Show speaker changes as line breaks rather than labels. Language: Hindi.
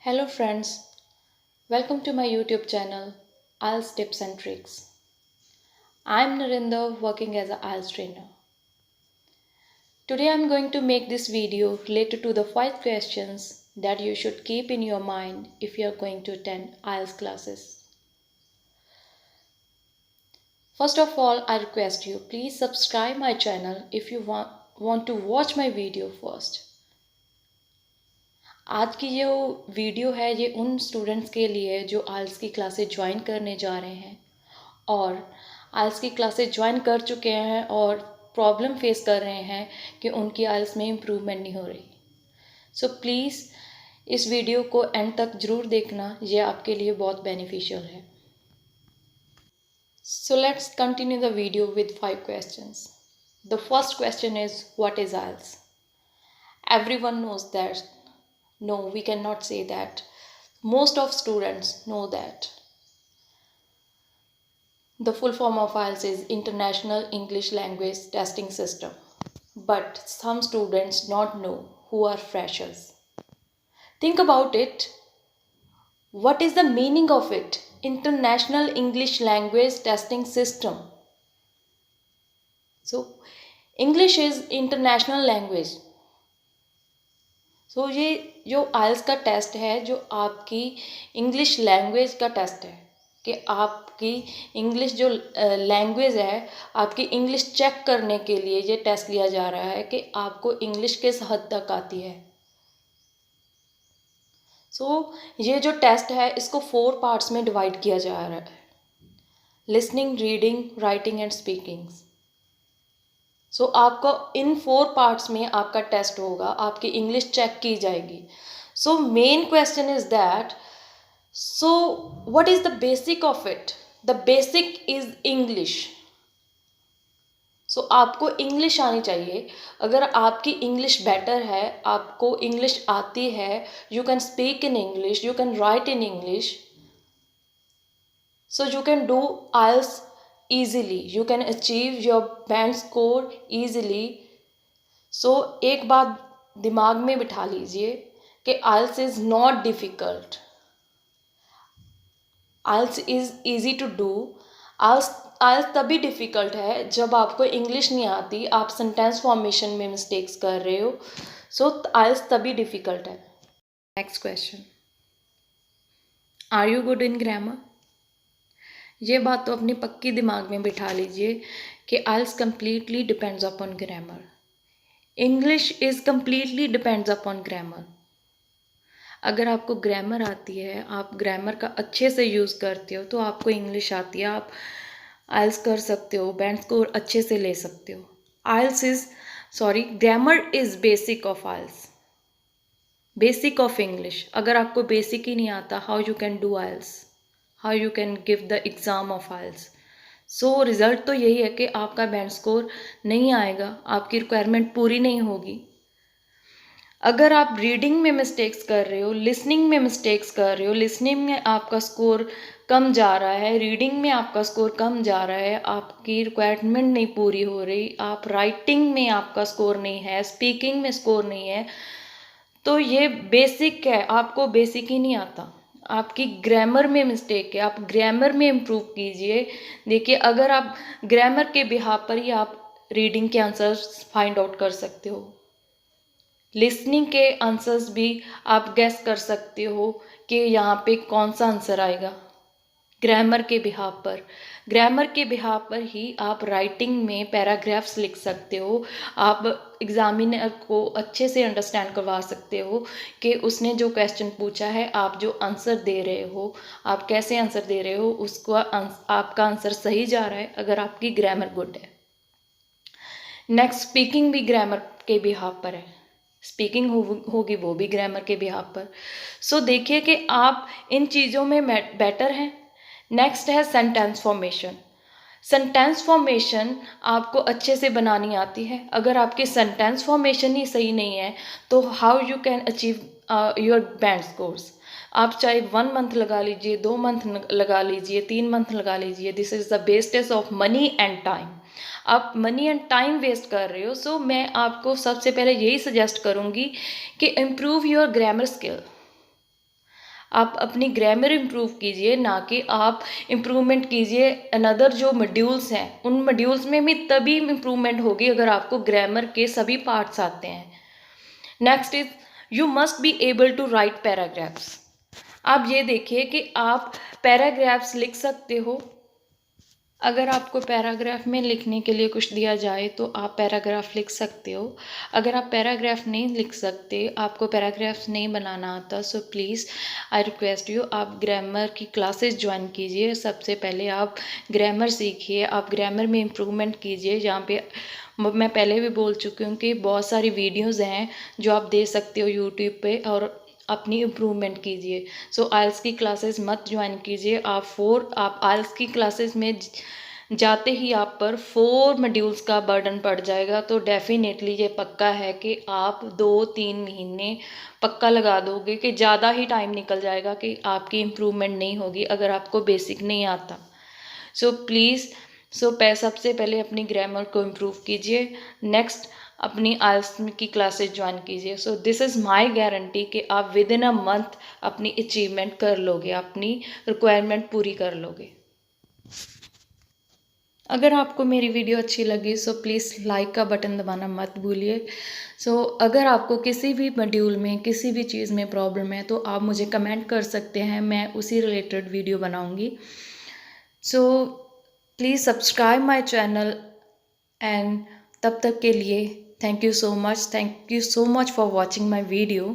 Hello friends, welcome to my YouTube channel IELTS Tips and Tricks. I'm Narinder working as an IELTS trainer. Today I'm going to make this video related to the 5 questions that you should keep in your mind if you are going to attend IELTS classes. First of all, I request you please subscribe my channel if you want to watch my video first. आज की जो वीडियो है ये उन स्टूडेंट्स के लिए जो आइल्स की क्लासेस ज्वाइन करने जा रहे हैं और आइल्स की क्लासेस ज्वाइन कर चुके हैं और प्रॉब्लम फेस कर रहे हैं कि उनकी आइल्स में इम्प्रूवमेंट नहीं हो रही। सो प्लीज़ इस वीडियो को एंड तक ज़रूर देखना, ये आपके लिए बहुत बेनिफिशियल है। So let's continue the video with 5 questions. The first question is what is IELTS? Everyone knows that. No, we cannot say that. Most of students know that. The full form of IELTS is International English Language Testing System. But some students not know who are freshers. Think about it. What is the meaning of it? International English Language Testing System. So, English is international language. सो ये जो आइल्स का टेस्ट है जो आपकी इंग्लिश लैंग्वेज का टेस्ट है कि आपकी इंग्लिश जो लैंग्वेज है आपकी इंग्लिश चेक करने के लिए ये टेस्ट लिया जा रहा है कि आपको इंग्लिश किस हद तक आती है। सो ये जो टेस्ट है इसको 4 पार्ट्स में डिवाइड किया जा रहा है: listening, reading, writing and speaking. So आपको इन 4 पार्ट्स में आपका टेस्ट होगा, आपकी इंग्लिश चेक की जाएगी। So main question is that, so what is the basic of it? The basic is English. So आपको इंग्लिश आनी चाहिए। अगर आपकी इंग्लिश बेटर है, आपको इंग्लिश आती है, you can speak in English, you can write in English, so you can do IELTS easily, you can achieve your band score easily. So एक बात दिमाग में बिठा लीजिए कि IELTS is not difficult. IELTS is easy to do. IELTS तभी डिफ़िकल्ट है जब आपको इंग्लिश नहीं आती, आप सेंटेंस फॉर्मेशन में मिस्टेक्स कर रहे हो। सो IELTS तभी डिफ़िकल्ट है। Next question, are you good in grammar? ये बात तो अपनी पक्की दिमाग में बिठा लीजिए कि IELTS completely depends upon grammar. English is completely depends upon grammar. अगर आपको ग्रामर आती है, आप ग्रामर का अच्छे से यूज़ करते हो तो आपको इंग्लिश आती है, आप आइल्स कर सकते हो, बैंड स्कोर अच्छे से ले सकते हो। Grammar is basic of IELTS, basic of English. अगर आपको बेसिक ही नहीं आता, how you can do IELTS, how you can give the exam of IELTS? So result तो यही है कि आपका बैंड स्कोर नहीं आएगा, आपकी रिक्वायरमेंट पूरी नहीं होगी। अगर आप रीडिंग में मिस्टेक्स कर रहे हो, लिसनिंग में मिस्टेक्स कर रहे हो, लिसनिंग में आपका स्कोर कम जा रहा है, रीडिंग में आपका स्कोर कम जा रहा है, आपकी रिक्वायरमेंट नहीं पूरी हो रही, आप राइटिंग में आपका स्कोर नहीं है, स्पीकिंग में स्कोर नहीं है, तो ये बेसिक है, आपको बेसिक ही नहीं आता, आपकी ग्रामर में मिस्टेक है, आप ग्रामर में इम्प्रूव कीजिए। देखिए, अगर आप ग्रामर के बिहाफ पर ही आप रीडिंग के आंसर्स फाइंड आउट कर सकते हो, लिसनिंग के आंसर्स भी आप गेस कर सकते हो कि यहाँ पे कौन सा आंसर आएगा। ग्रामर के बिहाफ पर ही आप राइटिंग में पैराग्राफ्स लिख सकते हो, आप एग्जामिनर को अच्छे से अंडरस्टैंड करवा सकते हो कि उसने जो क्वेश्चन पूछा है, आप जो आंसर दे रहे हो, आप कैसे आंसर दे रहे हो, उसको आपका आंसर सही जा रहा है अगर आपकी ग्रामर गुड है। नेक्स्ट, स्पीकिंग भी ग्रामर के बिहाफ पर है, स्पीकिंग होगी वो भी ग्रामर के बिहाफ पर। सो देखिए कि आप इन चीज़ों में बेटर हैं। नेक्स्ट है सेंटेंस फॉर्मेशन। सेंटेंस फॉर्मेशन आपको अच्छे से बनानी आती है। अगर आपकी सेंटेंस फॉर्मेशन ही सही नहीं है तो how you can achieve your band scores? आप चाहे 1 मंथ लगा लीजिए, 2 मंथ लगा लीजिए, 3 मंथ लगा लीजिए, this is the wastage of money and time. आप मनी एंड टाइम वेस्ट कर रहे हो। सो मैं आपको सबसे पहले यही सजेस्ट करूँगी कि इम्प्रूव योर ग्रामर स्किल। आप अपनी ग्रामर इम्प्रूव कीजिए, ना कि आप इम्प्रूवमेंट कीजिए अनदर जो मॉड्यूल्स हैं, उन मॉड्यूल्स में भी तभी इम्प्रूवमेंट होगी अगर आपको ग्रामर के सभी पार्ट्स आते हैं। Next is you must be able to write paragraphs. आप ये देखिए कि आप पैराग्राफ्स लिख सकते हो। अगर आपको पैराग्राफ में लिखने के लिए कुछ दिया जाए तो आप पैराग्राफ लिख सकते हो। अगर आप पैराग्राफ नहीं लिख सकते, आपको पैराग्राफ्स नहीं बनाना आता, so please I request you, आप ग्रामर की क्लासेस ज्वाइन कीजिए। सबसे पहले आप ग्रामर सीखिए, आप ग्रामर में इम्प्रूवमेंट कीजिए। जहाँ पे मैं पहले भी बोल चुकी हूँ कि बहुत सारी वीडियोज़ हैं जो आप दे सकते हो यूट्यूब पे, और अपनी इम्प्रूवमेंट कीजिए। सो आइल्स की क्लासेस मत ज्वाइन कीजिए। आप आइल्स की क्लासेस में जाते ही आप पर 4 मॉड्यूल्स का बर्डन पड़ जाएगा। तो डेफिनेटली ये पक्का है कि आप 2-3 महीने पक्का लगा दोगे, कि ज़्यादा ही टाइम निकल जाएगा कि आपकी इम्प्रूवमेंट नहीं होगी अगर आपको बेसिक नहीं आता। सो प्लीज़ सबसे पहले अपनी ग्रामर को इम्प्रूव कीजिए। नेक्स्ट अपनी आइल्स की क्लासेस ज्वाइन कीजिए। So this is my guarantee कि आप विद इन अ मंथ अपनी अचीवमेंट कर लोगे, अपनी रिक्वायरमेंट पूरी कर लोगे। अगर आपको मेरी वीडियो अच्छी लगी सो प्लीज़ लाइक का बटन दबाना मत भूलिए। सो अगर आपको किसी भी मॉड्यूल में किसी भी चीज़ में प्रॉब्लम है तो आप मुझे कमेंट कर सकते हैं, मैं उसी रिलेटेड वीडियो बनाऊंगी। So please subscribe my channel and तब तक के लिए thank you so much for watching my video.